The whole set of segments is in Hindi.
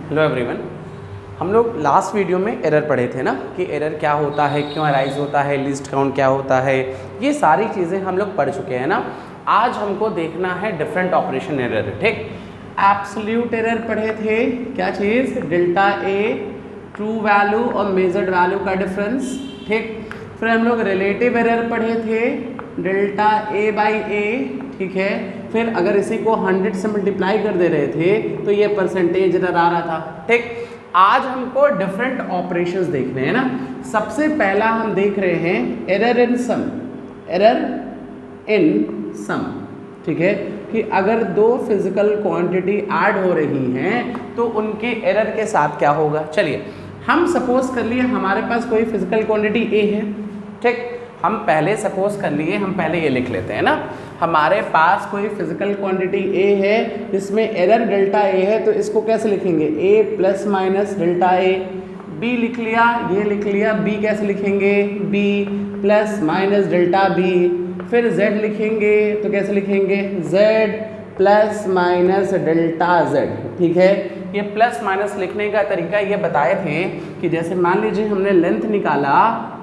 Hello everyone. हम लोग लास्ट वीडियो में एरर पढ़े थे ना कि एरर क्या होता है, क्यों अराइज होता है, लिस्ट काउंट क्या होता है, ये सारी चीज़ें हम लोग पढ़ चुके हैं ना। आज हमको देखना है डिफरेंट ऑपरेशन एरर। ठीक, एब्सोल्यूट एरर पढ़े थे, क्या चीज़, डेल्टा ए, ट्रू वैल्यू और मेजर्ड वैल्यू का डिफरेंस। ठीक, फिर हम लोग रिलेटिव एरर पढ़े थे, डेल्टा ए बाई ए। ठीक है, फिर अगर इसी को 100 से मल्टीप्लाई कर दे रहे थे तो ये परसेंटेज एरर आ रहा था। ठीक, आज हमको डिफरेंट ऑपरेशंस देखने हैं ना। सबसे पहला हम देख रहे हैं error in some. Error in सम, ठीक है, कि अगर दो फिजिकल क्वांटिटी ऐड हो रही हैं तो उनके एरर के साथ क्या होगा। चलिए हम सपोज कर लिए हमारे पास कोई फिजिकल क्वांटिटी ए है। ठीक, हम पहले सपोज कर लिए, हम पहले ये लिख लेते हैं ना, हमारे पास कोई फिजिकल क्वांटिटी ए है जिसमें एरर डेल्टा ए है, तो इसको कैसे लिखेंगे, A plus minus delta A. B लिख लिया, ये लिख लिया, बी कैसे लिखेंगे, B plus minus delta B. फिर जेड लिखेंगे तो कैसे लिखेंगे, Z plus minus delta Z. ठीक है, ये प्लस माइनस लिखने का तरीका ये बताए थे कि जैसे मान लीजिए हमने लेंथ निकाला,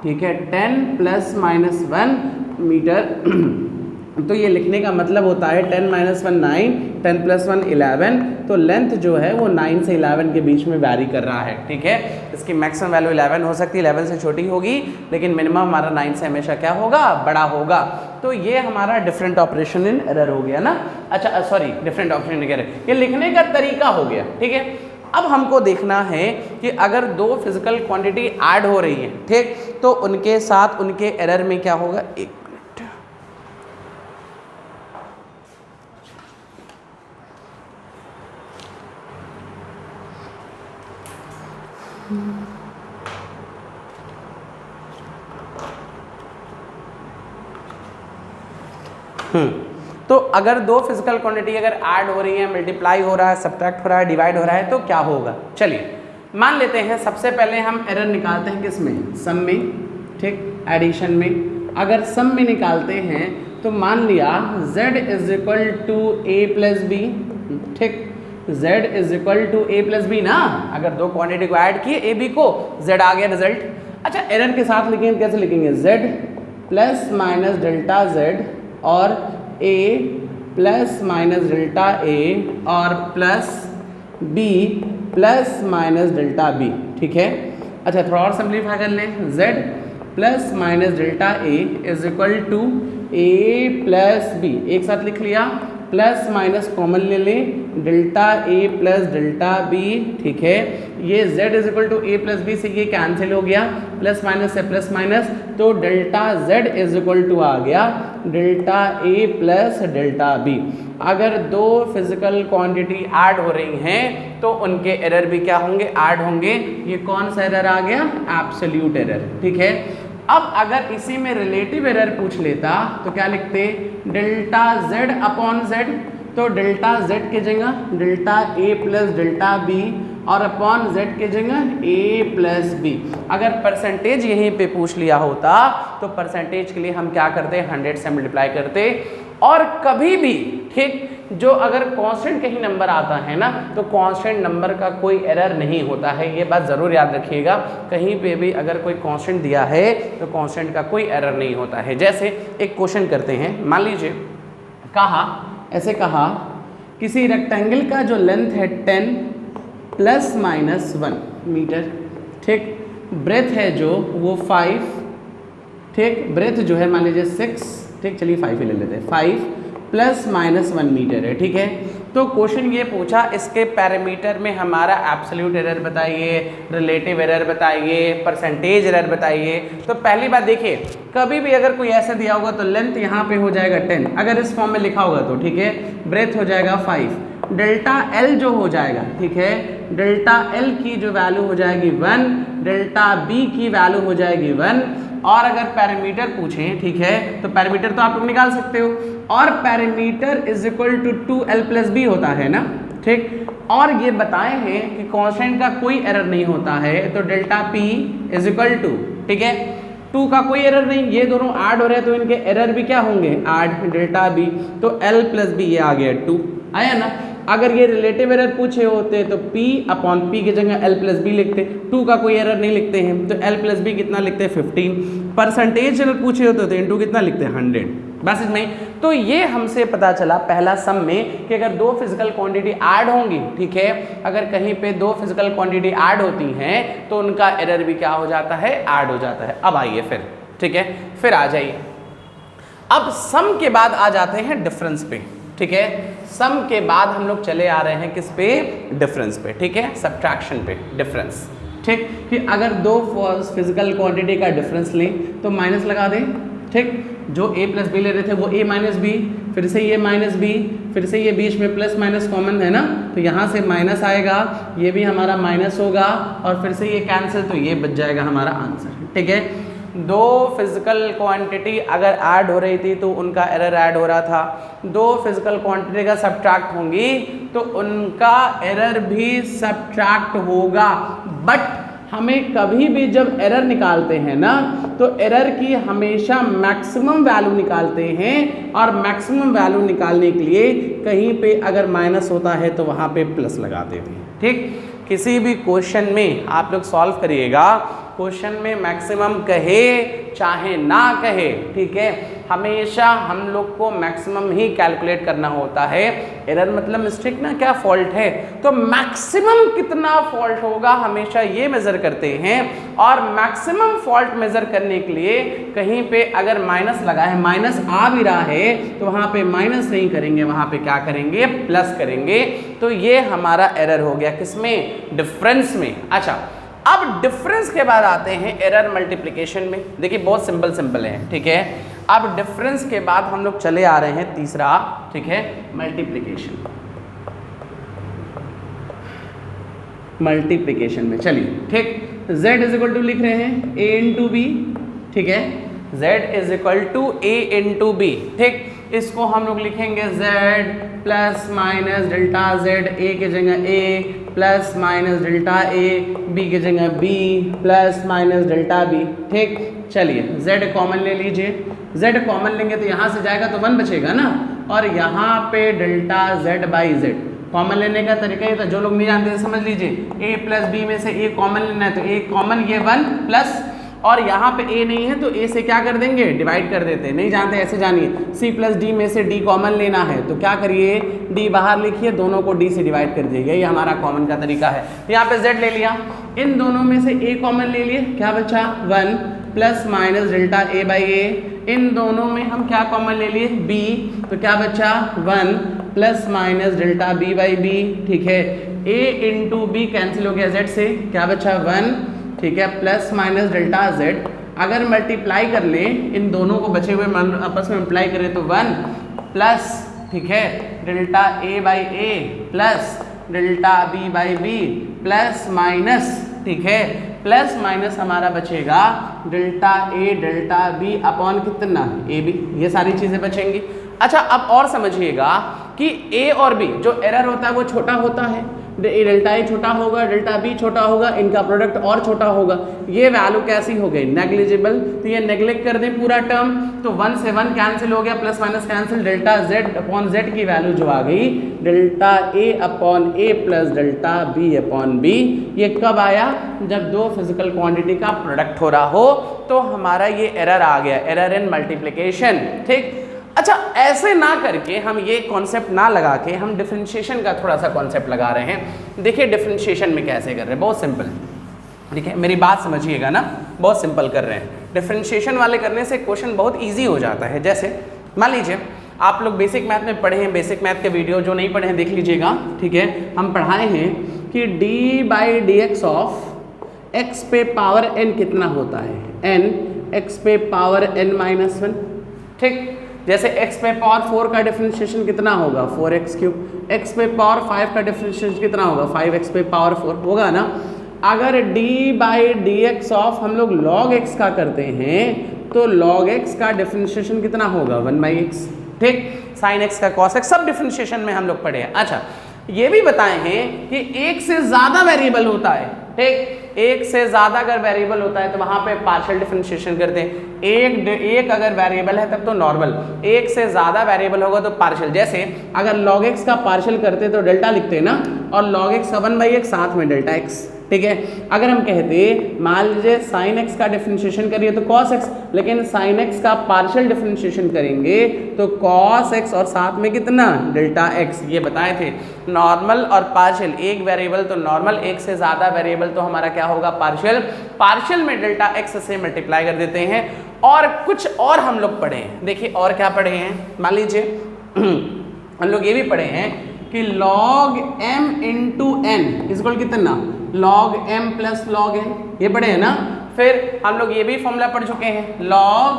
ठीक है, 10 प्लस माइनस 1 मीटर तो ये लिखने का मतलब होता है 10 माइनस 1 9, 10 प्लस 1 11। तो लेंथ जो है वो 9 से 11 के बीच में वैरी कर रहा है। ठीक है, इसकी मैक्सिमम वैल्यू 11 हो सकती है, 11 से छोटी होगी, लेकिन मिनिमम हमारा 9 से हमेशा क्या होगा, बड़ा होगा। तो ये हमारा डिफरेंट ऑपरेशन इन एरर हो गया ना। अच्छा sorry, different operation in error, ये लिखने का तरीका हो गया। ठीक है, अब हमको देखना है कि अगर दो फिजिकल क्वांटिटी ऐड हो रही है, ठीक, तो उनके साथ उनके एरर में क्या होगा। एक तो अगर दो फिजिकल क्वांटिटी अगर ऐड हो रही है, मल्टीप्लाई हो रहा है, सब्ट्रैक्ट हो रहा है, डिवाइड हो रहा है, तो क्या होगा। चलिए मान लेते हैं सबसे पहले हम एरर निकालते हैं किसमें, सम में। ठीक, एडिशन में अगर सम में निकालते हैं तो मान लिया z is equal to A plus B. ठीक, z is equal to A plus B ना, अगर दो क्वांटिटी को ऐड किए ए बी को, z आ गया रिजल्ट। अच्छा एरर के साथ लिखेंगे, कैसे लिखेंगे, z plus minus delta z और a plus minus delta a और plus b plus minus delta b। ठीक है, अच्छा थोड़ा और सिंप्लीफाई कर लें, z plus minus delta a is equal to a plus b, एक साथ लिख लिया, प्लस माइनस कॉमन ले लें, delta a plus delta b। ठीक है, ये z is equal to a plus B से ये कैंसिल हो गया, प्लस माइनस से प्लस माइनस, तो delta z is equal to आ गया delta a plus delta b। अगर दो फिजिकल क्वांटिटी ऐड हो रही हैं तो उनके एरर भी क्या होंगे, ऐड होंगे। ये कौन सा एरर आ गया, एब्सोल्यूट एरर। ठीक है, अब अगर इसी में रिलेटिव एरर पूछ लेता तो क्या लिखते, डेल्टा z अपॉन z, तो डेल्टा z की जगह delta a plus delta b और अपॉन z की जगह a प्लस b। अगर परसेंटेज यहीं पे पूछ लिया होता तो परसेंटेज के लिए हम क्या करते, 100 से मल्टीप्लाई करते। और कभी भी, ठीक, जो अगर कांस्टेंट कहीं नंबर आता है ना तो कांस्टेंट नंबर का कोई एरर नहीं होता है, ये बात ज़रूर याद रखिएगा। कहीं पे भी अगर कोई कांस्टेंट दिया है तो कांस्टेंट का कोई एरर नहीं होता है। जैसे एक क्वेश्चन करते हैं, मान लीजिए कहा, ऐसे कहा, किसी रेक्टेंगल का जो लेंथ है 10 प्लस माइनस 1 मीटर, ठीक, ब्रेथ है जो वो 5, ठीक, ब्रेथ जो है मान लीजिए 6, ठीक, चलिए 5 ही ले लेते हैं, 5 प्लस माइनस 1 मीटर है। ठीक है, तो क्वेश्चन ये पूछा इसके पैरामीटर में हमारा एब्सोल्यूट एरर बताइए, रिलेटिव एरर बताइए, परसेंटेज एरर बताइए। तो पहली बात देखिए, कभी भी अगर कोई ऐसा दिया होगा तो लेंथ यहाँ पे हो जाएगा 10, अगर इस फॉर्म में लिखा होगा तो, ठीक है, ब्रेथ हो जाएगा 5, डेल्टा एल जो हो जाएगा, ठीक है, डेल्टा एल की जो वैल्यू हो जाएगी 1, डेल्टा बी की वैल्यू हो जाएगी 1। और अगर पैरामीटर पूछें, ठीक है, तो पैरामीटर तो आप लोग निकाल सकते हो, और parameter is equal to 2l plus B होता है ना। ठीक, और ये बताए हैं कि कांस्टेंट का कोई एरर नहीं होता है, तो delta p is equal to, ठीक है, 2 का कोई एरर नहीं, ये दोनों ऐड हो रहे हैं तो इनके एरर भी क्या होंगे, ऐड, डेल्टा b, तो l प्लस बी ये आ गया 2, आया ना। अगर ये रिलेटिव एरर पूछे होते तो p अपॉन p की जगह l प्लस बी लिखते, 2 का कोई एरर नहीं लिखते हैं तो l प्लस बी कितना लिखते हैं 15, परसेंटेज एरर पूछे होते तो इनटू कितना लिखते हैं 100, बस इतना ही। तो ये हमसे पता चला पहला सम में कि अगर दो फिजिकल क्वांटिटी ऐड होंगी, ठीक है, अगर कहीं पे दो फिजिकल क्वांटिटी ऐड होती हैं तो उनका एरर भी क्या हो जाता है, ऐड हो जाता है। अब आइए फिर, ठीक है, फिर आ जाइए, अब सम के बाद आ जाते हैं डिफरेंस पे, ठीक है, सम के बाद हम लोग चले आ रहे हैं किस पे, डिफरेंस पे, ठीक है, सब्ट्रैक्शन पे, डिफरेंस, ठीक, कि अगर दो फिजिकल क्वांटिटी का डिफरेंस लें तो माइनस लगा दें, ठीक, जो a प्लस बी ले रहे थे वो a माइनस बी, फिर से ये माइनस बी, फिर से ये बीच में प्लस माइनस कॉमन है ना, तो यहाँ से माइनस आएगा, ये भी हमारा माइनस होगा और फिर से ये कैंसिल, तो ये बच जाएगा हमारा आंसर, ठीक है। दो फिजिकल क्वांटिटी अगर ऐड हो रही थी तो उनका एरर ऐड हो रहा था, दो फिजिकल क्वांटिटी का सब्ट्रैक्ट होंगी तो उनका एरर भी सब्ट्रैक्ट होगा। बट हमें कभी भी जब एरर निकालते हैं ना तो एरर की हमेशा मैक्सिमम वैल्यू निकालते हैं और मैक्सिमम वैल्यू निकालने के लिए कहीं पे अगर माइनस होता है तो वहाँ पे प्लस लगा देते हैं, ठीक। किसी भी क्वेश्चन में आप लोग सॉल्व करिएगा, क्वेश्चन में मैक्सिमम कहे चाहे ना कहे, ठीक है, हमेशा हम लोग को मैक्सिमम ही कैलकुलेट करना होता है। एरर मतलब मिस्टेक ना, क्या फॉल्ट है, तो मैक्सिमम कितना फॉल्ट होगा हमेशा ये मेजर करते हैं और मैक्सिमम फॉल्ट मेजर करने के लिए कहीं पे अगर माइनस लगा है, माइनस आ भी रहा है तो वहाँ पे माइनस नहीं करेंगे, वहाँ पे क्या करेंगे, प्लस करेंगे। तो ये हमारा एरर हो गया किसमें, डिफरेंस में। अच्छा, अब डिफरेंस के बाद आते हैं एरर मल्टीप्लिकेशन में। देखिए बहुत सिंपल है, ठीक है। अब डिफरेंस के बाद हम लोग चले आ रहे हैं तीसरा, ठीक है, मल्टीप्लिकेशन। मल्टीप्लिकेशन में चलिए, ठीक, z इज इक्वल टू लिख रहे हैं a इंटू बी, ठीक है, z is equal to a into B, ठीक। इसको हम लोग लिखेंगे z plus minus delta z, a की जगह a plus minus delta a, b की जगह b plus minus delta b, ठीक। चलिए z कॉमन ले लीजिए, z कॉमन लेंगे तो यहाँ से जाएगा तो 1 बचेगा ना, और यहाँ पे delta z by z। Common लेने का तरीका ये था, जो लोग नहीं जानते समझ लीजिए, a प्लस b में से a कॉमन लेना है तो a कॉमन, ये 1 प्लस, और यहाँ पे a नहीं है तो a से क्या कर देंगे, डिवाइड कर देते हैं। नहीं जानते ऐसे जानिए, c प्लस d में से d कॉमन लेना है तो क्या करिए, d बाहर लिखिए, दोनों को d से डिवाइड कर दीजिए, ये हमारा कॉमन का तरीका है। यहाँ पे z ले लिया, इन दोनों में से a कॉमन ले लिए, क्या बचा 1 plus minus delta a by a, इन दोनों में हम क्या कॉमन ले लिए, b, तो क्या बचा 1 plus minus delta b by b, ठीक है। a इंटू बी कैंसिल हो गया z से, क्या बचा 1, ठीक है, प्लस माइनस डेल्टा z। अगर मल्टीप्लाई कर लें इन दोनों को, बचे हुए आपस में मल्टीप्लाई करें तो 1 प्लस, ठीक है, delta a by a plus delta b by b plus minus, ठीक है, प्लस माइनस हमारा बचेगा delta a delta b upon कितना, a b, ये सारी चीज़ें बचेंगी। अच्छा, अब और समझिएगा कि a और b जो एरर होता है वो छोटा होता है, डेल्टा a छोटा होगा, डेल्टा b छोटा होगा, इनका प्रोडक्ट और छोटा होगा। ये वैल्यू कैसी हो गई, नेग्लिजिबल, तो ये नेग्लेक्ट कर दें पूरा टर्म, तो 1 से 1 कैंसिल हो गया, plus minus cancel, delta z upon z की वैल्यू जो आ गई delta a upon a plus delta b upon b। ये कब आया, जब दो फिजिकल क्वांटिटी का प्रोडक्ट हो रहा हो तो हमारा ये एरर आ गया, एरर इन मल्टीप्लिकेशन, ठीक। अच्छा, ऐसे ना करके हम ये कॉन्सेप्ट ना लगा के हम डिफरेंशिएशन का थोड़ा सा कॉन्सेप्ट लगा रहे हैं। देखिए डिफरेंशिएशन में कैसे कर रहे हैं, बहुत सिंपल, ठीक है, मेरी बात समझिएगा ना, बहुत सिंपल कर रहे हैं। डिफरेंशिएशन वाले करने से क्वेश्चन बहुत ईजी हो जाता है। जैसे मान लीजिए आप लोग बेसिक मैथ में पढ़े हैं, बेसिक मैथ के वीडियो जो नहीं पढ़े हैं देख लीजिएगा, ठीक है। हम पढ़ाए हैं कि d by D x of x पे पावर n कितना होता है, n x पे पावर n माइनस 1, ठीक। जैसे x पे पावर 4 का डिफरेंशिएशन कितना होगा, 4x क्यूब, x पे पावर 5 का डिफरेंशिएशन कितना होगा, 5x पे पावर 4 होगा ना। अगर d by D x of हम लोग log x का करते हैं तो log x का डिफरेंशिएशन कितना होगा, 1 बाई एक्स, ठीक। sin x का cos x, सब डिफरेंशिएशन में हम लोग पढ़े हैं। अच्छा, ये भी बताए हैं कि एक से ज़्यादा वेरिएबल होता है, ठीक। एक से ज़्यादा अगर वेरिएबल होता है तो वहाँ पे पार्शियल डिफरेंशिएशन करते हैं। एक अगर वेरिएबल है तब तो नॉर्मल, एक से ज़्यादा वेरिएबल होगा तो पार्शियल। जैसे अगर log x का पार्शियल करते तो डेल्टा लिखते हैं ना, और log x का 1/x साथ में डेल्टा x, ठीक है। अगर हम कहते मान लीजिए sin x का डिफरेंशिएशन करिए तो cos x, लेकिन sin x का पार्शियल डिफरेंशिएशन करेंगे तो cos x और साथ में कितना डेल्टा x, ये बताए थे। नॉर्मल और पार्शियल, एक वेरिएबल तो नॉर्मल, एक से ज़्यादा वेरिएबल तो हमारा क्या होगा पार्शियल। पार्शियल में डेल्टा x से मल्टीप्लाई कर देते हैं। और कुछ और हम लोग पढ़े हैं, देखिए और क्या पढ़े हैं, मान लीजिए हम लोग ये भी पढ़े हैं कि log m into n equal कितना, log m plus log n, ये पढ़े हैं ना। फिर हम लोग ये भी फॉर्मूला पढ़ चुके हैं, log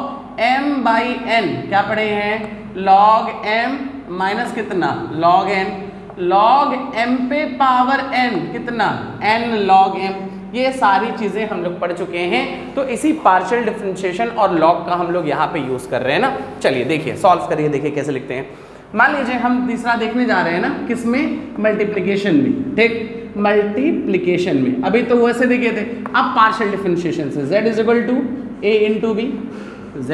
m बाई n, क्या पढ़े हैं, log m माइनस कितना log n, log m पे पावर n कितना n log m, ये सारी चीज़ें हम लोग पढ़ चुके हैं। तो इसी पार्शियल डिफरेंशिएशन और log का हम लोग यहाँ पे यूज़ कर रहे हैं ना। चलिए देखिए सॉल्व करिए, देखिए कैसे लिखते हैं। मान लीजिए हम तीसरा देखने जा रहे हैं ना, किसमें, मल्टीप्लिकेशन में, ठीक, मल्टीप्लिकेशन में। अभी तो वैसे देखे थे, अब पार्शियल डिफरेंशिएशन से z is equal to a into B, z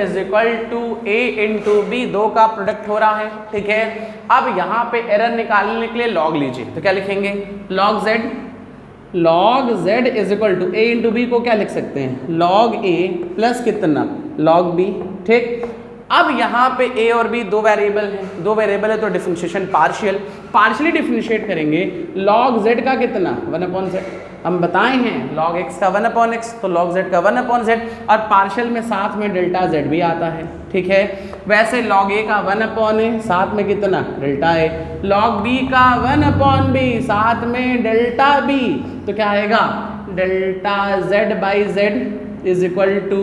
is equal to a into B, दो का प्रोडक्ट हो रहा है, ठीक है। अब यहाँ पे एरर निकालने के लिए log लीजिए, तो क्या लिखेंगे, log z is equal to a into B को क्या लिख सकते हैं, log a प्लस कितना log b, ठीक। अब यहाँ पे a और b दो वेरिएबल है तो डिफरेंशिएशन पार्शियली डिफरेंशिएट करेंगे। log z का कितना 1/z, हम बताए हैं log x का 1/x, तो log z का 1/z, और पार्शियल में साथ में डेल्टा z भी आता है, ठीक है। वैसे log a का 1/a साथ में कितना डेल्टा a, log b का 1/b साथ में डेल्टा b, तो क्या आएगा delta z by z is equal to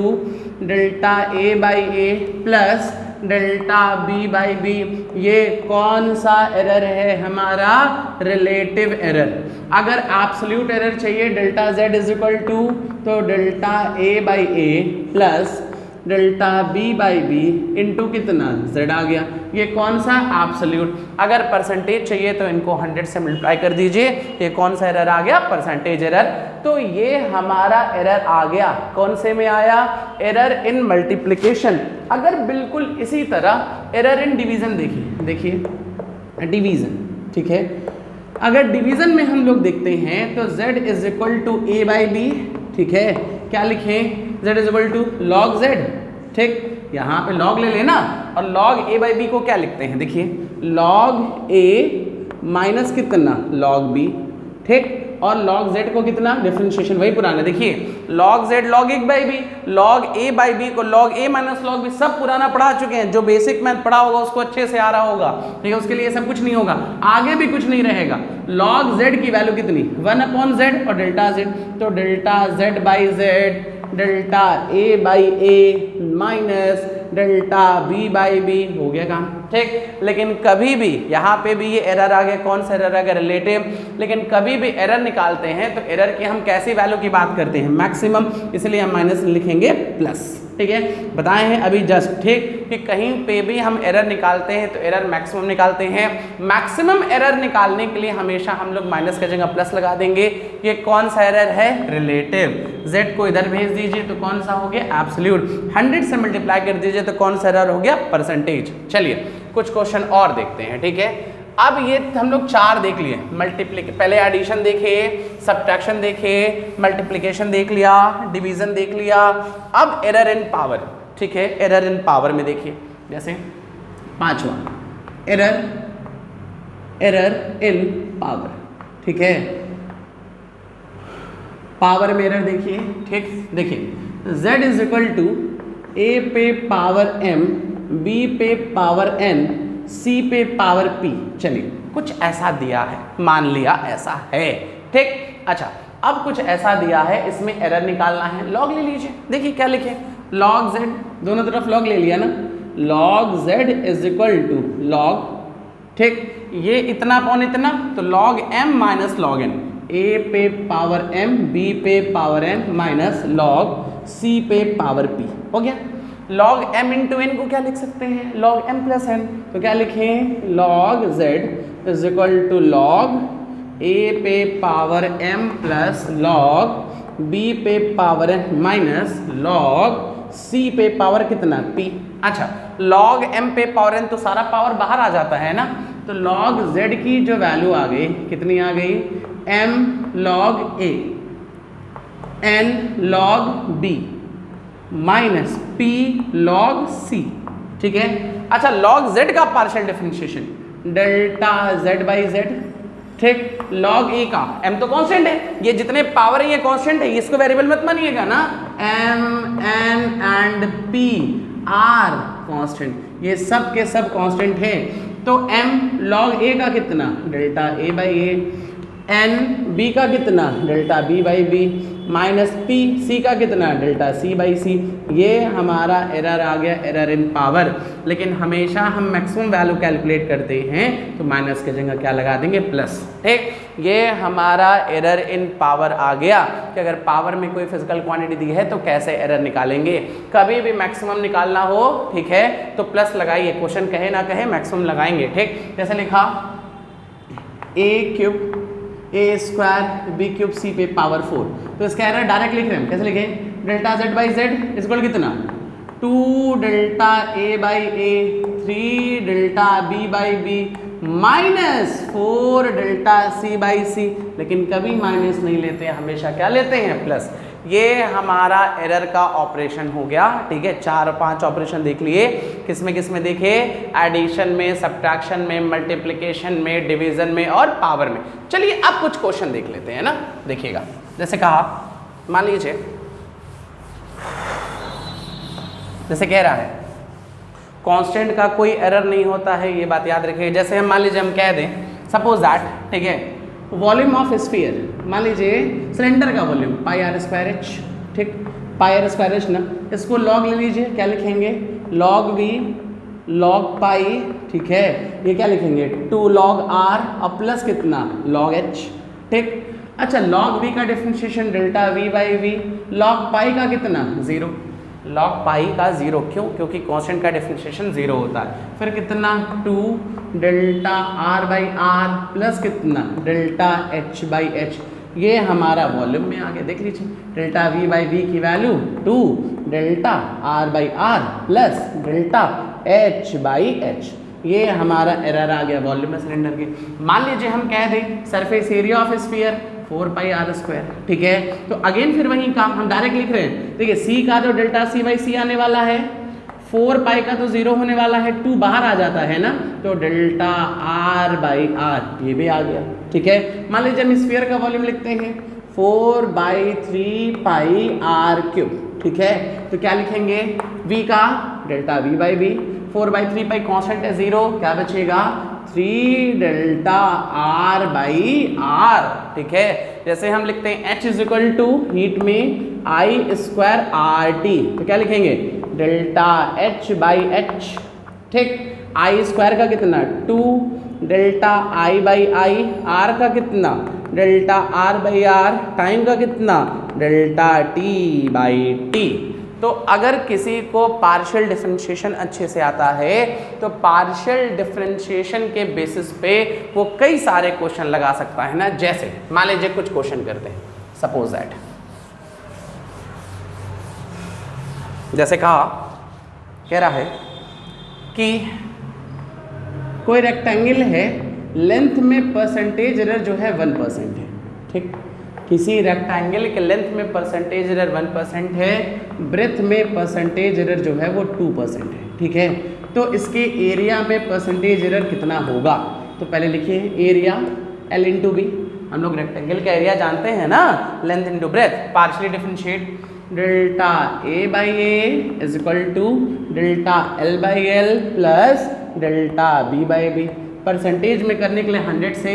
delta a by a plus delta b by b। ये कौन सा एरर है, हमारा रिलेटिव एरर। अगर एब्सोल्यूट एरर चाहिए delta z is equal to, तो delta a by a plus delta b by b into कितना z आ गया। ये कौन सा एब्सोल्यूट। अगर परसेंटेज चाहिए तो इनको 100 से मल्टीप्लाई कर दीजिए, ये कौन सा एरर आ गया, परसेंटेज एरर। तो ये हमारा एरर आ गया, कौन से में आया, एरर इन मल्टीप्लिकेशन। अगर बिल्कुल इसी तरह एरर इन डिवीजन देखिए डिवीजन, ठीक है। अगर डिवीजन में हम लोग देखते हैं तो z is equal to a by B, ठीक है। क्या लिखें, z is equal to log z, ठीक, यहाँ पे log ले लेना, और log a बाई बी को क्या लिखते हैं, देखिए log a माइनस कितना log b, ठीक, और log z को कितना डिफरेंशिएशन वही पुराना, देखिए log z log a by b, log a by b को log a minus log b, सब पुराना पढ़ा चुके हैं। जो बेसिक मैथ पढ़ा होगा उसको अच्छे से आ रहा होगा, ठीक है। उसके लिए सब कुछ नहीं होगा, आगे भी कुछ नहीं रहेगा। log z की वैल्यू कितनी 1/z और डेल्टा z, तो delta z by z delta a by a minus delta b by b, हो गया काम, ठीक। लेकिन कभी भी यहाँ पे भी ये एरर आ गया, कौन सा एरर आ गया, रिलेटिव। लेकिन कभी भी एरर निकालते हैं तो एरर की हम कैसी वैल्यू की बात करते हैं, मैक्सिमम, इसलिए हम माइनस लिखेंगे प्लस, ठीक है। बताए हैं अभी जस्ट, ठीक, कि कहीं पे भी हम एरर निकालते हैं तो एरर मैक्सिमम निकालते हैं। मैक्सिमम एरर निकालने के लिए हमेशा हम लोग माइनस की जगह प्लस लगा देंगे। ये कौन सा एरर है, रिलेटिव। z को इधर भेज दीजिए तो कौन सा हो गया, एब्सोल्यूट। 100 से मल्टीप्लाई कर दीजिए तो कौन सा एरर हो गया, परसेंटेज। चलिए कुछ क्वेश्चन और देखते हैं, ठीक है। अब ये हम लोग 4 देख लिए, पहले एडिशन देखे, सब्ट्रैक्शन देखे, मल्टीप्लिकेशन देख लिया, डिवीजन देख लिया। अब एरर इन पावर, ठीक है। एरर इन पावर में देखिए, जैसे 5वां एरर इन पावर, ठीक है। पावर में एरर देखिए, ठीक, देखिए z is equal to a पे पावर m, b पे पावर n, c पे पावर p। चलिए कुछ ऐसा दिया है, मान लिया ऐसा है, ठीक। अच्छा, अब कुछ ऐसा दिया है, इसमें एरर निकालना है। log ले लीजिए, देखिए क्या लिखे, log z, दोनों तरफ log ले लिया ना, log z is equal to log, ठीक, ये इतना अपॉन इतना, तो log m minus log n, a पे पावर m, b पे power n minus log c पे पावर p, हो गया। log m इंटू n को क्या लिख सकते हैं, log m प्लस n, तो क्या लिखें, log z is equal to log A पे power m plus log b पे power n minus log c पे पावर कितना p। अच्छा, log m पे पावर n तो सारा पावर बाहर आ जाता है ना, तो log z की जो वैल्यू आ गई कितनी आ गई, m log a n log b minus p log c। ठीक है। अच्छा, log z का partial differentiation delta z by z। ठीक, log a का m तो कांस्टेंट है, ये जितने पावर है ये कांस्टेंट है, इसको वेरिएबल मत मानिएगा ना, m n and p are constant, ये सब के सब कांस्टेंट है। तो m log a का कितना, delta a by a, n b का कितना, delta b by b, minus p c का कितना, डेल्टा c बाई c। ये हमारा एरर आ गया, एरर इन पावर। लेकिन हमेशा हम मैक्सिमम वैल्यू कैलकुलेट करते हैं तो माइनस की जगह क्या लगा देंगे, प्लस। ठीक, ये हमारा एरर इन पावर आ गया कि अगर पावर में कोई फिजिकल क्वांटिटी दी है तो कैसे एरर निकालेंगे। कभी भी मैक्सिमम निकालना हो, ठीक है, तो प्लस लगाइए, क्वेश्चन कहे ना कहे मैक्सिमम लगाएंगे। ठीक, जैसे लिखा a cube a square B cube C पे पावर 4, तो इसका एरर डायरेक्ट लिख रहे हैं, कैसे लिखें, delta z by z equal कितना, 2 delta a by a, 3 delta b by b minus 4 delta c by c। लेकिन कभी माइनस नहीं लेते हैं, हमेशा क्या लेते हैं, प्लस। ये हमारा एरर का ऑपरेशन हो गया। ठीक है, 4-5 ऑपरेशन देख लिए, किसमें देखे, एडिशन में, सब्ट्रैक्शन में, मल्टीप्लिकेशन में, डिवीजन में और पावर में। चलिए अब कुछ क्वेश्चन देख लेते हैं ना, देखिएगा। जैसे कहा, मान लीजिए जैसे कह रहा है कांस्टेंट का कोई एरर नहीं होता है, ये बात याद रखिए। जैसे हम मान लीजिए हम कह दें, सपोज दैट, ठीक है, वॉल्यूम ऑफ स्फीयर, मान लीजिए सिलेंडर का volume pi R square H. ठीक, पाई आर स्क्वायर एच ना, इसको लॉग ले लीजिए, क्या लिखेंगे, लॉग वी लॉग पाई। ठीक है, ये क्या लिखेंगे, 2 लॉग आर और प्लस कितना, लॉग एच। ठीक, अच्छा, लॉग वी का differentiation delta V by V, log pi का कितना, 0, लॉग पाई का 0, क्यों, क्योंकि कांस्टेंट का डिफरेंशिएशन 0 होता है। फिर कितना, 2 delta R by R plus कितना, डेल्टा एच बाई एच। ये हमारा वॉल्यूम में आ गया, देख लीजिए, डेल्टा वी बाई वी की value 2 delta R by R plus delta H by H. ये हमारा एरर आ गया वॉल्यूम में सिलेंडर के। मान लीजिए हम कह दें surface area of sphere 4 pi R square. ठीक है, तो अगेन फिर वही काम हम डायरेक्ट लिख रहे हैं। देखिए, सी का जो डेल्टा सी बाई सी आने वाला है, 4 पाई का तो 0 होने वाला है, 2 बाहर आ जाता है ना, तो डेल्टा आर बाई आर ये भी आ गया। ठीक है, मान लीजिए हम स्फीयर का वॉल्यूम लिखते हैं 4/3 पाई आर क्यूब। ठीक है, तो क्या लिखेंगे, v का delta v by V, 4/3 pi constant है 0, क्या बचेगा, 3 डेल्टा आर बाई आर। ठीक है, जैसे हम लिखते हैं h is equal to heat में आई स्क्वायर आर टी, तो क्या लिखेंगे, डेल्टा h बाई h। ठीक, आई स्क्वायर का कितना, 2 delta I by I, R का कितना, delta R by R, time का कितना, डेल्टा टी बाई टी। तो अगर किसी को पार्शियल डिफरेंशिएशन अच्छे से आता है तो पार्शियल डिफरेंशिएशन के बेसिस पे वो कई सारे क्वेश्चन लगा सकता है ना। जैसे मान लीजिए कुछ क्वेश्चन करते हैं, सपोज दैट, जैसे कह रहा है कि कोई रेक्टेंगल है, लेंथ में परसेंटेज एरर जो है 1% है। ठीक, किसी रेक्टेंगल के लेंथ में परसेंटेज एरर 1% है, ब्रेथ में परसेंटेज एरर जो है वो 2% है। ठीक है, तो इसके एरिया में परसेंटेज एरर कितना होगा, तो पहले लिखिए एरिया L इंटू बी। हम लोग रेक्टेंगल का एरिया जानते हैं ना, length into breadth, partially differentiate, delta A by A is equal to delta L by L plus delta B by B. Percentage में करने के लिए 100 से,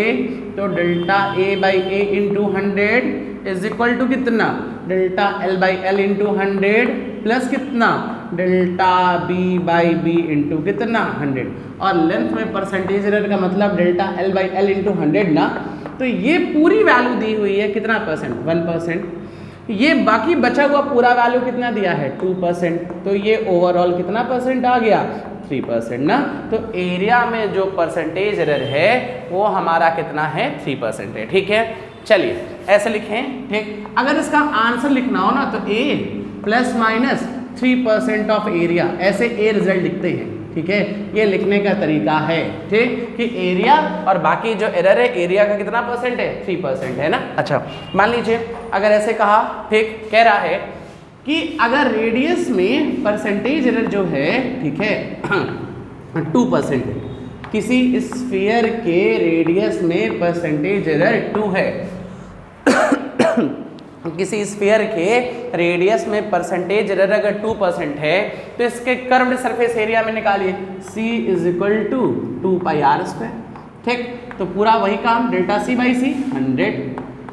तो delta A by A into 100 is equal to कितना, delta L by L into 100 plus कितना, delta B by B into कितना, 100। और लेंथ में परसेंटेज एरर का मतलब delta L by L into 100 ना। तो ये पूरी वैल्यू दी हुई है कितना परसेंट, 1%। ये बाकी बचा हुआ पूरा वैल्यू कितना दिया है 2%, तो ये ओवरऑल कितना परसेंट आ गया 3% ना। तो एरिया में जो परसेंटेज एरर है वो हमारा कितना है 3% है। ठीक है, चलिए ऐसे लिखें। ठीक, अगर इसका आंसर लिखना हो ना तो a ± 3% ऑफ एरिया, ऐसे ए रिजल्ट लिखते हैं। ठीक है, ये लिखने का तरीका है। ठीक, कि एरिया और बाकी जो एरर है एरिया का कितना परसेंट है 3% है ना। अच्छा, मान लीजिए अगर ऐसे कहा, ठीक, कह रहा है कि अगर रेडियस में परसेंटेज एरर जो है, ठीक है 2% है, किसी स्फीयर के रेडियस में परसेंटेज एरर 2 है किसी स्फीयर के रेडियस में परसेंटेज एरर अगर 2% है तो इसके कर्व्ड सरफेस एरिया में निकालिए c = 2πr²। ठीक, तो पूरा वही काम, डेल्टा c/c 100,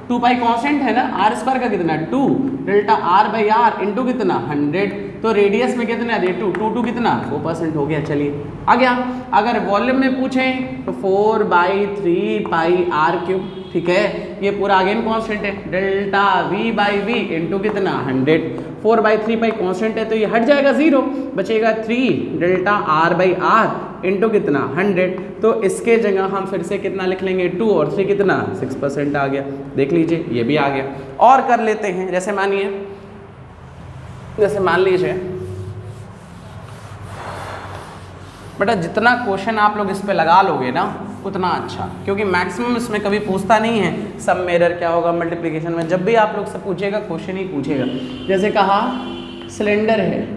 2π कांस्टेंट है ना, r² का कितना 2, डेल्टा r/r इंटू कितना 100, तो रेडियस में कितना दे 2 कितना 4% हो गया। चलिए आ गया। अगर वॉल्यूम में पूछें तो 4/3πr³। ठीक है, ये पूरा अगेन कांस्टेंट है, डेल्टा v/v इंटू कितना 100, 4/3π कांस्टेंट है तो ये हट जाएगा 0, बचेगा 3 डेल्टा r/r इंटू कितना 100। तो इसके जगह हम फिर से कितना लिख लेंगे 2 और 3 कितना 6% आ गया। देख लीजिए ये भी आ गया। और कर लेते हैं, जैसे मान लीजिए बेटा जितना क्वेश्चन आप लोग इस पे लगा लोगे ना उतना अच्छा, क्योंकि मैक्सिमम इसमें कभी पूछता नहीं है सम में एरर क्या होगा, मल्टीप्लिकेशन में जब भी आप लोग से पूछेगा क्वेश्चन ही पूछेगा। जैसे कहा सिलेंडर है,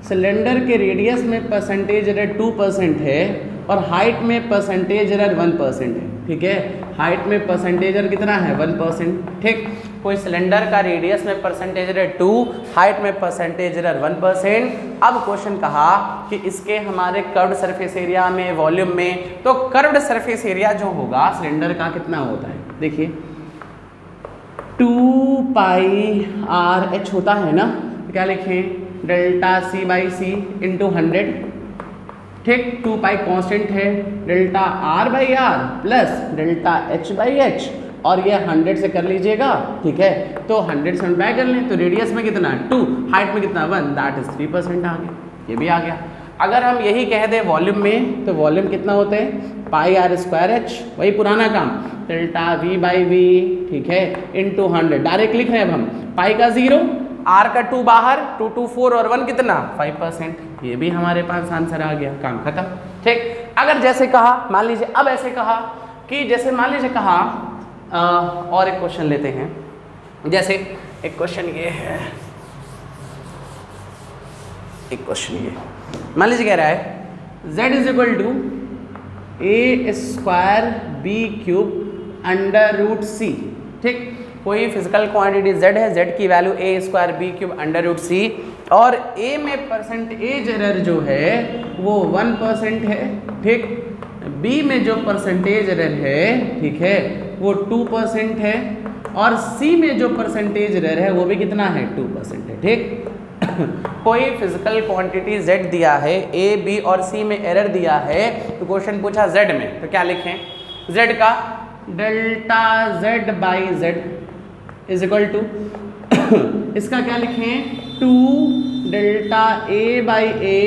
सिलेंडर के रेडियस में परसेंटेज एरर 2% है और हाइट में परसेंटेज एरर 1% है। ठीक है, हाइट में परसेंटेज एरर कितना है 1%। ठीक, कोई सिलेंडर का रेडियस में परसेंटेज एरर 2, हाइट में परसेंटेज एरर 1%। अब क्वेश्चन कहा कि इसके हमारे कर्व्ड सरफेस एरिया में, वॉल्यूम में, तो कर्व्ड सरफेस एरिया जो होगा सिलेंडर का कितना होता है, देखिए 2πr/h होता है ना, तो क्या लिखें डेल्टा c/c इंटू 100। ठीक, 2π कांस्टेंट है, delta r/r plus delta h/h और ये 100 से कर लीजिएगा। ठीक है, तो 100 से मल्टीप्लाई कर लें तो रेडियस में कितना 2, हाइट में कितना 1, दैट इज 3% आ गया। ये भी आ गया। अगर हम यही कह दें वॉल्यूम में, तो वॉल्यूम कितना होते हैं πr²h, वही पुराना काम, डेल्टा v/v, ठीक है, इंटू 100। डायरेक्ट लिख रहे हैं अब हम, पाई का 0, r का 2 बाहर, 2 2 4 और 1 कितना 5%। ये भी हमारे पास आंसर आ गया, काम खत्म। ठीक, अगर जैसे कहा, मान लीजिए अब ऐसे कहा कि जैसे मान लीजिए कहा और एक क्वेश्चन लेते हैं। जैसे एक क्वेश्चन ये है, एक क्वेश्चन ये मान लीजिए कह रहा है z = a² b³ √c। ठीक, कोई फिजिकल क्वांटिटी z है, z की वैल्यू a² b³ √c और a में परसेंटेज एरर जो है वो 1% है। ठीक, b में जो परसेंटेज एरर है, ठीक है, वो 2% है और c में जो परसेंटेज एरर है वो भी कितना है 2% है। ठीक, कोई फिजिकल क्वांटिटी z दिया है, a b और c में एरर दिया है, तो क्वेश्चन पूछा z में, तो क्या लिखें z का डेल्टा z/z = इसका क्या लिखें 2 डेल्टा a/a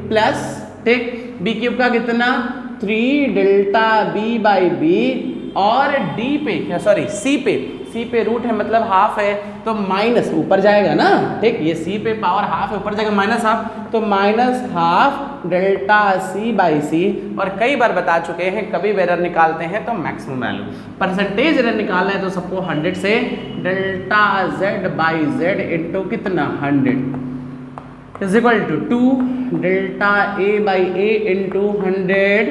प्लस, ठीक, b³ का कितना 3 डेल्टा b/b और d पे क्या सॉरी c पे रूट है मतलब हाफ है तो माइनस ऊपर जाएगा ना। ठीक, ये c पे पावर हाफ है, ऊपर जाएगा माइनस हाफ, तो -½ डेल्टा c/c। और कई बार बता चुके हैं कभी भी एरर निकालते हैं तो मैक्सिमम वैल्यू, परसेंटेज एरर निकालना है तो सबको 100 से डेल्टा z/z इंटू कितना 100 = 2 delta a/a into 100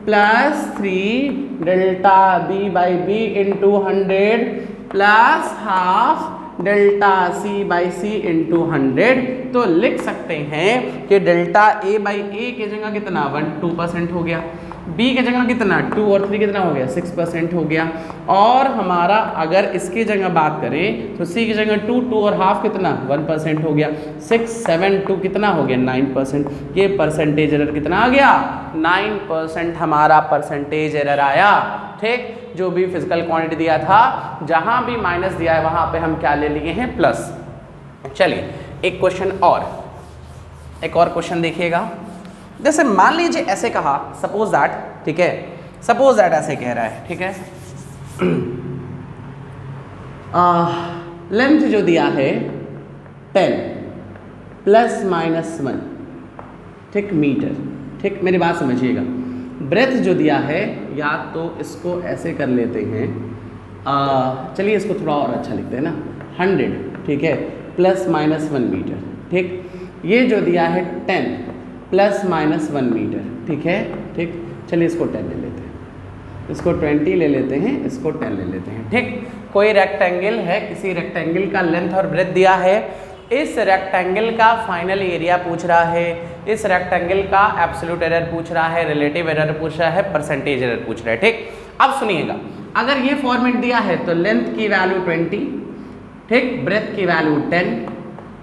plus 3 delta b/b into 100 plus ½ delta c/c into 100। तो लिख सकते हैं कि डेल्टा a/a की जगह कितना 2% हो गया, b की जगह कितना 2 और 3 कितना हो गया 6% हो गया। और हमारा अगर इसकी जगह बात करें तो c की जगह 2 और ½ कितना 1% हो गया, 6 7 2 कितना हो गया 9%। ये परसेंटेज एरर कितना आ गया 9% हमारा परसेंटेज एरर आया। ठीक, जो भी फिजिकल क्वांटिटी दिया था, जहां भी माइनस दिया है वहां पे हम क्या ले लिए हैं प्लस। चलिए एक क्वेश्चन और, एक और क्वेश्चन देखिएगा। जैसे मान लीजिए ऐसे कहा, सपोज दैट, ठीक है, सपोज दैट ऐसे कह रहा है, ठीक है, लेंथ जो दिया है 10 प्लस माइनस 1, ठीक, मीटर, ठीक, मेरी बात समझिएगा। ब्रेथ जो दिया है, या तो इसको ऐसे कर लेते हैं, चलिए इसको थोड़ा और अच्छा लिखते हैं ना, 100, ठीक है, प्लस माइनस 1 मीटर, ठीक। ये जो दिया है 10 प्लस माइनस 1 मीटर, ठीक है, ठीक। चलिए इसको 10 ले लेते हैं, इसको 20 ले लेते हैं, इसको 10 ले लेते हैं, ठीक। कोई रेक्टेंगल है, किसी रेक्टेंगल का लेंथ और ब्रेथ दिया है, इस रेक्टेंगल का फाइनल एरिया पूछ रहा है, इस रेक्टेंगल का एब्सोल्यूट एरर पूछ रहा है, रिलेटिव एरर पूछ रहा है, परसेंटेज एरर पूछ रहा है, ठीक। अब सुनिएगा, अगर ये फॉर्मेट दिया है तो लेंथ की वैल्यू 20, ठीक, ब्रेथ की वैल्यू 10,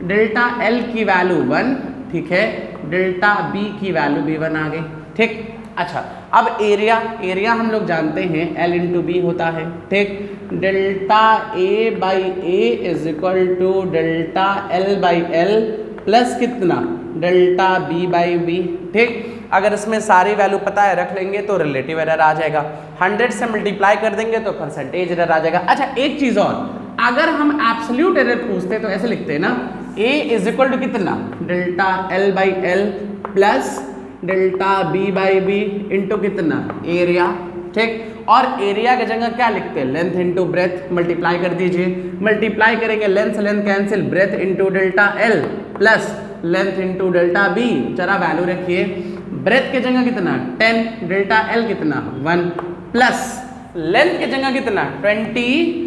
डेल्टा एल की वैल्यू 1, ठीक है, डेल्टा बी की वैल्यू भी 1 आ गई, ठीक। अच्छा, अब एरिया हम लोग जानते हैं L इंटू बी होता है, ठीक। Delta A by A is equal to delta L by L plus कितना, डेल्टा बी बाई बी, ठीक। अगर इसमें सारी वैल्यू पता है, रख लेंगे तो रिलेटिव एरर आ जाएगा, 100 से मल्टीप्लाई कर देंगे तो परसेंटेज एरर आ जाएगा। अच्छा, एक चीज़ और, अगर हम एब्सोल्यूट एरर पूछते तो ऐसे लिखते हैं ना, A इज इक्वल टू कितना, delta L by L plus delta B by B into कितना, एरिया, ठीक। और एरिया की जगह क्या लिखते हैं, लेंथ इंटू ब्रेथ, मल्टीप्लाई कर दीजिए, मल्टीप्लाई करेंगे, लेंथ से length cancel, breadth into delta L plus length into delta B, जरा वैल्यू रखिए, ब्रेथ की जगह कितना 10, डेल्टा एल कितना 1 प्लस लेंथ की जगह कितना 20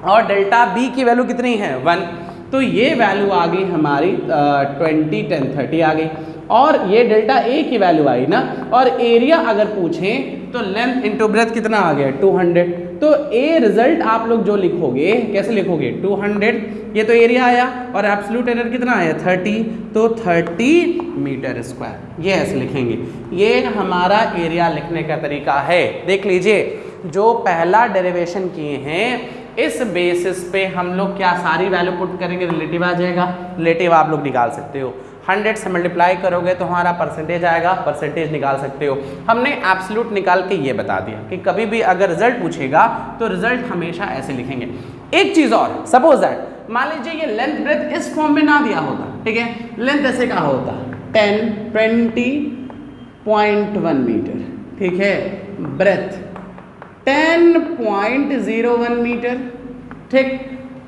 और डेल्टा बी की वैल्यू कितनी है 1, तो ये वैल्यू आ गई हमारी 20, 10, 30 आ गई, और ये डेल्टा ए की वैल्यू आई ना, और एरिया अगर पूछें तो लेंथ इंटू ब्रेथ कितना आ गया 200, तो ए रिजल्ट आप लोग जो लिखोगे कैसे लिखोगे 200, ये तो एरिया आया, और एब्सोल्यूट एरर कितना आया 30, तो 30 मीटर स्क्वायर, ये ऐसे लिखेंगे। ये हमारा एरिया लिखने का तरीका है। देख लीजिए, जो पहला डेरिवेशन किए हैं इस बेसिस पे हम लोग क्या सारी वैल्यू पुट करेंगे, रिलेटिव आ जाएगा, रिलेटिव आप लोग निकाल सकते हो, 100 से मल्टीप्लाई करोगे तो हमारा परसेंटेज आएगा, परसेंटेज निकाल सकते हो। हमने एब्सोल्यूट निकाल के ये बता दिया कि कभी भी अगर रिजल्ट पूछेगा तो रिजल्ट हमेशा ऐसे लिखेंगे। एक चीज़ और, सपोज दैट मान लीजिए ये लेंथ ब्रेथ इस फॉर्म में ना दिया होता, ठीक है, लेंथ ऐसे कहा होता 10, 20.1 मीटर, ठीक है, ब्रेथ 10.01 मीटर, ठीक।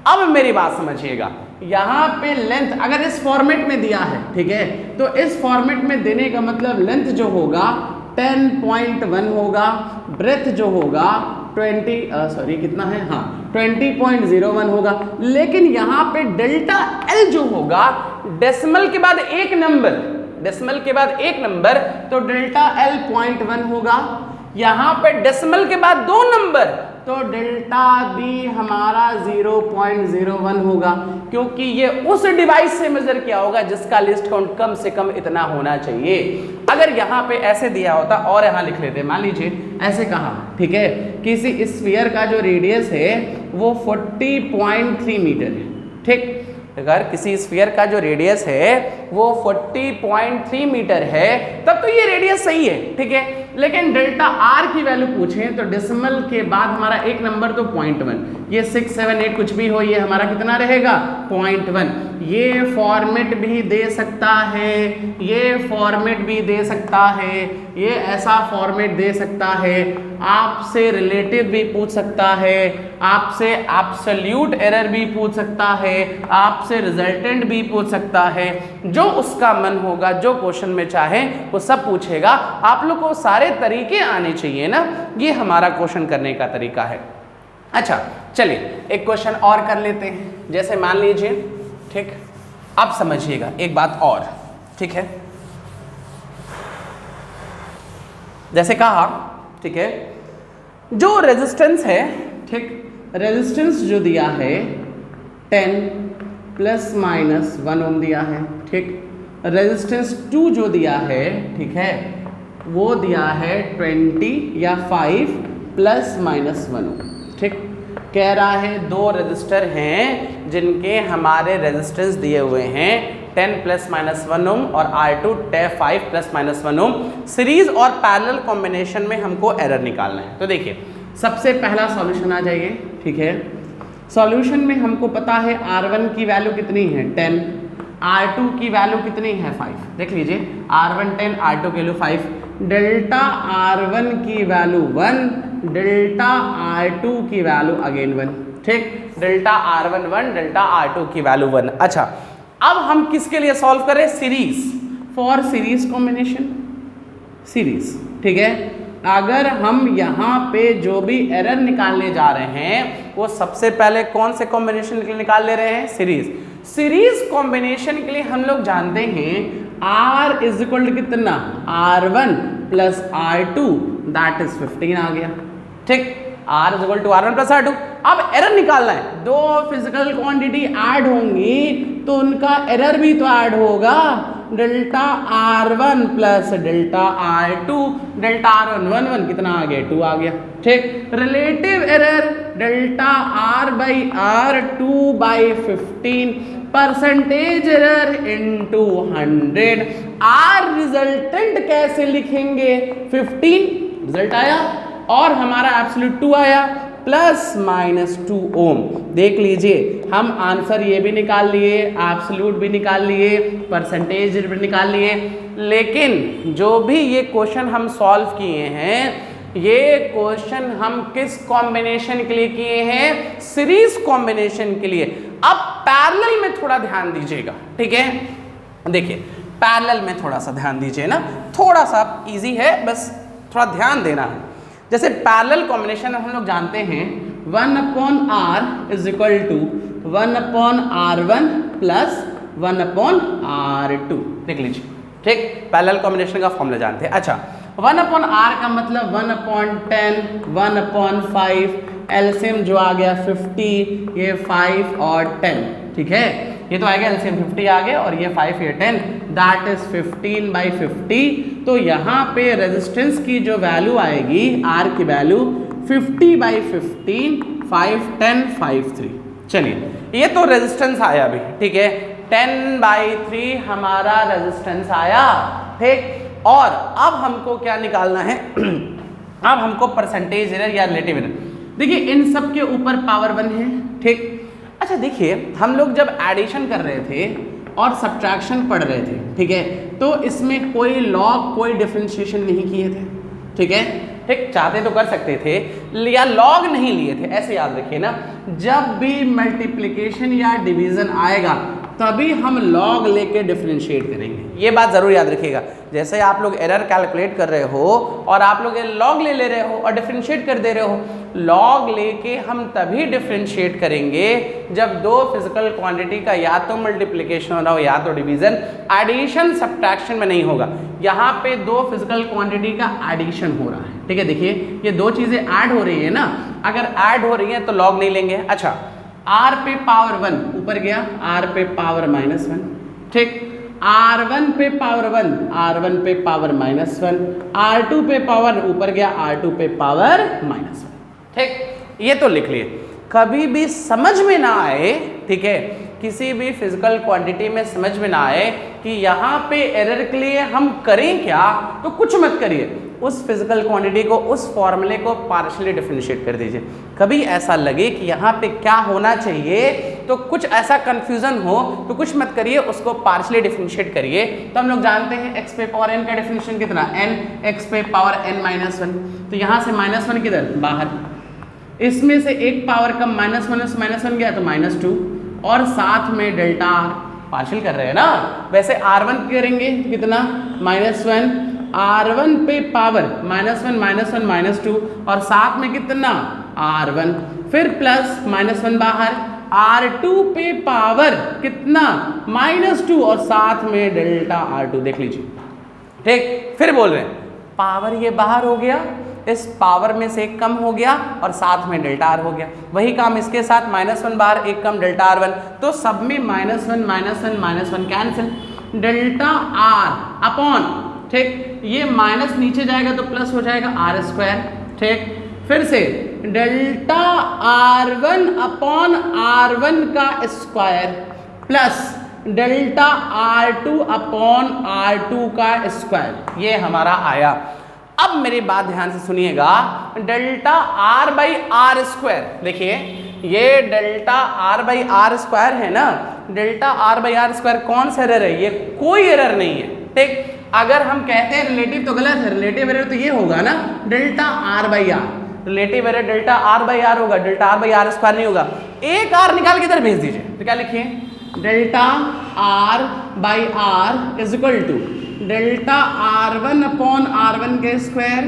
अब मेरी बात समझिएगा, यहाँ पे लेंथ अगर इस फॉर्मेट में दिया है, ठीक है, तो इस फॉर्मेट में देने का मतलब लेंथ जो होगा 10.1 होगा, ब्रेथ जो होगा 20.01 होगा, लेकिन यहाँ पे डेल्टा एल जो होगा डेसिमल के बाद एक नंबर, डेसिमल के बाद एक नंबर, तो डेल्टा एल 0.1 होगा, यहाँ पे डेसिमल के बाद 2 नंबर, तो डेल्टा बी हमारा 0.01 होगा, क्योंकि ये उस डिवाइस से मेजर किया होगा जिसका लिस्ट काउंट कम से कम इतना होना चाहिए। अगर यहाँ पे ऐसे दिया होता और यहाँ लिख लेते, मान लीजिए ऐसे कहा, ठीक है, किसी स्फीयर का जो रेडियस है वो 40.3 मीटर है, ठीक। अगर किसी स्फीयर का जो रेडियस है वो 40.3 मीटर है तब तो ये रेडियस सही है, ठीक है, लेकिन डेल्टा आर की वैल्यू पूछें तो डेसिमल के बाद हमारा एक नंबर तो 0.1, ये 6, 7, 8 कुछ भी हो, ये हमारा कितना रहेगा 0.1। ये फॉर्मेट भी दे सकता है, ये फॉर्मेट भी दे सकता है, ये ऐसा फॉर्मेट दे सकता है, आपसे रिलेटिव भी पूछ सकता है, आपसे एब्सोल्यूट एरर भी पूछ सकता है, आपसे रिजल्टेंट भी पूछ सकता है, जो उसका मन होगा, जो क्वेश्चन में चाहे वो सब पूछेगा। आप लोग को सारे तरीके आने चाहिए ना, ये हमारा क्वेश्चन करने का तरीका है। अच्छा चलिए एक क्वेश्चन और कर लेते हैं, जैसे मान लीजिए, ठीक, अब समझिएगा एक बात और, ठीक है, जैसे कहा, ठीक है, जो रेजिस्टेंस है, ठीक, रेजिस्टेंस जो दिया है 10 प्लस माइनस 1 ओम दिया है, ठीक, रेजिस्टेंस 2 जो दिया है, ठीक है, वो दिया है 20 या 5 प्लस माइनस 1 ओम, ठीक। कह रहा है 2 रजिस्टर हैं जिनके हमारे रेजिस्टेंस दिए हुए हैं 10 ± 1 ओम और R2 5 ± 1 ओम। सीरीज और पैरेलल कॉम्बिनेशन में हमको एरर निकालना है। तो देखिए सबसे पहला सॉल्यूशन आ जाइए, ठीक है। सॉल्यूशन में हमको पता है R1 की वैल्यू कितनी है 10, R2 की वैल्यू कितनी है 5। देख लीजिए R1 10, R2 की वैल्यू 5, डेल्टा R1 की वैल्यू 1, डेल्टा R2 की वैल्यू अगेन 1, ठीक। डेल्टा R1 1, डेल्टा R2 की वैल्यू 1। अच्छा अब हम किसके लिए सॉल्व करें? Series, for series combination, series, ठीक है। अगर हम यहाँ पे जो भी एरर निकालने जा रहे हैं वो सबसे पहले कौन से कॉम्बिनेशन के लिए निकाल ले रहे हैं? सीरीज। सीरीज कॉम्बिनेशन के लिए हम लोग जानते हैं R = कितना, R1 + R2 दैट इज 15 आ गया, ठीक। R = R1 + R2। अब एरर निकालना है, दो फिजिकल क्वांटिटी ऐड होंगी तो उनका एरर भी तो ऐड होगा, delta R1 + delta R2, delta R1 1 1 कितना आ गया 2 आ गया, ठीक। Relative error delta R/R 2/15, percentage error into 100। R resultant कैसे लिखेंगे? 15 रिजल्ट आया और हमारा एब्सोल्यूट 2 आया ±2 ओम। देख लीजिए हम आंसर ये भी निकाल लिए, एब्सोल्यूट भी निकाल लिए, परसेंटेज भी निकाल लिए, लेकिन जो भी ये क्वेश्चन हम सॉल्व किए हैं ये क्वेश्चन हम किस कॉम्बिनेशन के लिए किए हैं? सीरीज कॉम्बिनेशन के लिए। अब पैरेलल में थोड़ा ध्यान दीजिएगा, ठीक है। देखिए पैरेलल में थोड़ा सा ध्यान दीजिए ना, थोड़ा सा इजी है, बस थोड़ा ध्यान देना है। जैसे पैरेलल कॉम्बिनेशन हम लोग जानते हैं 1/R = 1/R1 + 1/R2। देख लीजिए, ठीक। पैरेलल कॉम्बिनेशन का फॉर्मूला जानते हैं। अच्छा 1/R का मतलब 1/10, 1/5, एलसीएम जो आ गया 50, ये 5 और 10, ठीक है। ये तो आएगा एलसीएम 50 आ गया और ये 5 ये 10, दैट इज 15/50। तो यहाँ पे रेजिस्टेंस की जो वैल्यू आएगी R की वैल्यू 50/15, 5 10 5 3। चलिए ये तो रेजिस्टेंस आया अभी, ठीक है। 10/3 हमारा रेजिस्टेंस आया, ठीक। और अब हमको क्या निकालना है? अब हमको परसेंटेज एरर या रिलेटिव एरर। देखिए इन सब के ऊपर पावर 1 है, ठीक। अच्छा देखिए हम लोग जब एडिशन कर रहे थे और सब्ट्रैक्शन पढ़ रहे थे, ठीक है, तो इसमें कोई लॉग कोई डिफरेंशिएशन नहीं किए थे, ठीक है, ठीक। चाहते तो कर सकते थे या लॉग नहीं लिए थे, ऐसे याद रखिए ना। जब भी मल्टीप्लिकेशन या डिवीजन आएगा तभी हम लॉग लेके डिफरेंशिएट करेंगे, ये बात जरूर याद रखिएगा। जैसे आप लोग एरर कैलकुलेट कर रहे हो और आप लोग लॉग ले रहे हो और डिफरेंशिएट कर दे रहे हो, लॉग लेके हम तभी डिफरेंशिएट करेंगे जब दो फिजिकल क्वांटिटी का या तो मल्टीप्लिकेशन हो रहा हो या तो डिवीजन, एडिशन सब्ट्रैक्शन में नहीं होगा। यहाँ पे दो फिजिकल क्वांटिटी का एडिशन हो रहा है, ठीक है। देखिए ये दो चीजें ऐड हो रही है ना, अगर ऐड हो रही है तो लॉग नहीं लेंगे। अच्छा R पे पावर 1 ऊपर गया, R पे पावर -1, ठीक। R1 पे पावर 1, R1 पे पावर -1, R2 पे पावर ऊपर गया, R2 पे पावर -1, ठीक। ये तो लिख लिए। कभी भी समझ में ना आए, ठीक है, किसी भी फिजिकल क्वांटिटी में समझ में ना आए कि यहाँ पे एरर के लिए हम करें क्या, तो कुछ मत करिए, उस फिजिकल क्वांटिटी को, उस फॉर्मूले को पार्शियली डिफरेंशिएट कर दीजिए। कभी ऐसा लगे कि यहाँ पे क्या होना चाहिए, तो कुछ ऐसा कंफ्यूजन हो तो कुछ मत करिए, उसको पार्शियली डिफरेंशिएट करिए। तो हम लोग जानते हैं x पे पावर n का डिफरेंशिएशन कितना, n, x पे पावर n -1, तो यहाँ से -1 किधर, बाहर, इसमें से एक पावर कम -1 गया तो -2 और साथ में डेल्टा R पार्शियल कर रहे हैं ना। वैसे R1 करेंगे कितना, -1, R1 पे पावर -1 -2 और साथ में कितना R1, फिर प्लस -1 बाहर, R2 पे पावर कितना -2 और साथ में डेल्टा R2। देख लीजिए, ठीक। फिर बोल रहे हैं पावर ये बाहर हो गया, इस पावर में से एक कम हो गया और साथ में डेल्टा R हो गया। वही काम इसके साथ, -1 बाहर एक कम डेल्टा R1, तो सब में -1 कैंसिल, डेल्टा R अपॉन, ठीक, ये माइनस नीचे जाएगा तो प्लस हो जाएगा R², ठीक। फिर से डेल्टा R1 अपॉन R1 का square plus delta R2 upon R2 का स्क्वायर, ये हमारा आया। अब मेरी बात ध्यान से सुनिएगा, delta R by R square, देखिए ये delta R by R square है ना, delta R by R square कौन सा एरर है, ये कोई एरर नहीं है, ठीक। अगर हम कहते हैं रिलेटिव तो गलत है, रिलेटिव एरर तो ये होगा ना delta R by R, relative error delta R by R होगा, delta R by R square नहीं होगा। एक R निकाल के इधर भेज दीजिए, तो क्या लिखिए, delta R by R is equal to delta R1 upon R1 के square,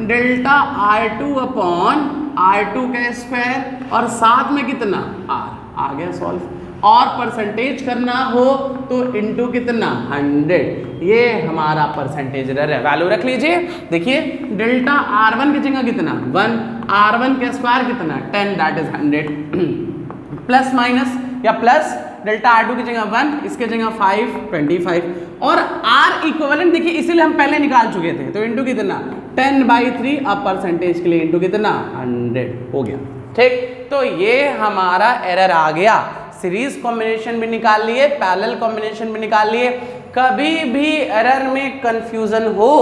delta R2 upon R2 के स्क्वायर, और साथ में कितना R, आ गया सॉल्व। और परसेंटेज करना हो तो इनटू कितना 100, ये हमारा परसेंटेज एरर है। वैल्यू रख लीजिए, देखिए डेल्टा R1 की जगह कितना 1, R1 के स्क्वायर कितना 10, दैट इज 100, प्लस माइनस या प्लस डेल्टा R2 की जगह 1, इसके जगह 5, 25, और R इक्विवेलेंट देखिए इसीलिए हम पहले निकाल चुके थे, तो इनटू कितना 10/3, अब परसेंटेज के लिए इनटू कितना 100 हो गया, ठीक। तो ये हमारा एरर आ गया। सीरीज कॉम्बिनेशन भी निकाल लिए, पैरेलल कॉम्बिनेशन भी निकाल लिए। कभी भी एरर में कंफ्यूजन हो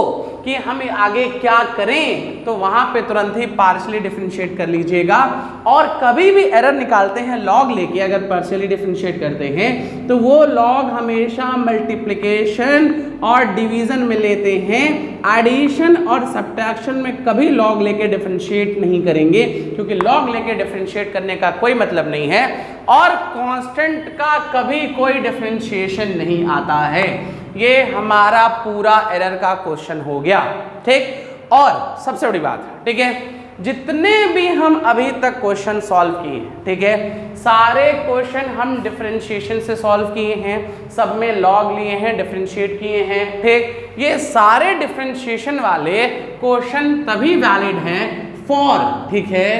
कि हम आगे क्या करें तो वहां पे तुरंत ही पार्शियली डिफरेंशिएट कर लीजिएगा। और कभी भी एरर निकालते हैं लॉग लेके, अगर पार्शियली डिफरेंशिएट करते हैं तो वो लॉग हमेशा मल्टीप्लिकेशन और डिवीजन में लेते हैं, एडिशन और सब्ट्रैक्शन में कभी लॉग लेके डिफरेंशिएट नहीं करेंगे, क्योंकि लॉग लेके डिफरेंशिएट करने का कोई मतलब नहीं है, और कांस्टेंट का कभी कोई डिफरेंशिएशन नहीं आता है। ये हमारा पूरा एरर का क्वेश्चन हो गया, ठीक। और सबसे बड़ी बात, ठीक है, जितने भी हम अभी तक क्वेश्चन सॉल्व किए हैं, ठीक है, सारे क्वेश्चन हम डिफरेंशिएशन से सॉल्व किए हैं, सब में लॉग लिए हैं, डिफरेंशिएट किए हैं, ठीक। ये सारे डिफरेंशिएशन वाले क्वेश्चन तभी वैलिड हैं फॉर, ठीक है,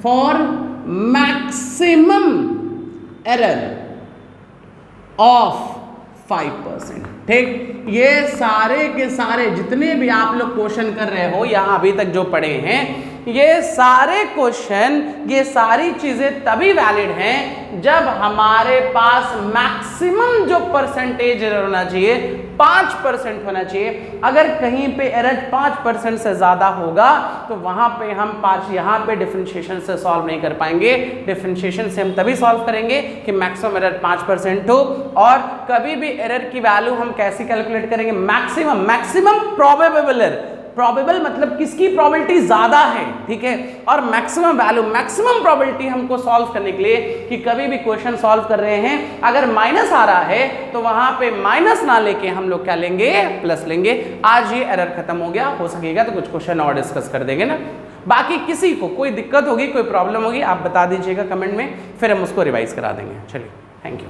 फॉर मैक्सिमम एरर ऑफ 5%, ठीक। ये सारे के सारे जितने भी आप लोग क्वेश्चन कर रहे हो यहाँ अभी तक जो पढ़े हैं, ये सारे क्वेश्चन, ये सारी चीजें तभी वैलिड हैं जब हमारे पास मैक्सिमम जो परसेंटेज एरर होना चाहिए 5% होना चाहिए। अगर कहीं पे एरर 5% से ज्यादा होगा तो वहां पे हम यहाँ पे डिफरेंशिएशन से सॉल्व नहीं कर पाएंगे। डिफरेंशिएशन से हम तभी सॉल्व करेंगे कि मैक्सिमम एरर 5% हो। और कभी भी एरर की वैल्यू हम कैसे कैलकुलेट करेंगे, मैक्सिमम प्रोबेबल एरर, प्रोबेबल मतलब किसकी प्रोबेबिलिटी ज्यादा है, ठीक है, और मैक्सिमम वैल्यू, मैक्सिमम प्रोबेबिलिटी हमको सॉल्व करने के लिए कि कभी भी क्वेश्चन सॉल्व कर रहे हैं अगर माइनस आ रहा है तो वहां पे माइनस ना लेके हम लोग क्या लेंगे, प्लस लेंगे। आज ये एरर खत्म हो गया, हो सकेगा तो कुछ क्वेश्चन और डिस्कस कर देंगे ना। बाकी किसी को कोई दिक्कत होगी, कोई प्रॉब्लम होगी, आप बता दीजिएगा कमेंट में, फिर हम उसको रिवाइज करा देंगे। चलिए, थैंक यू।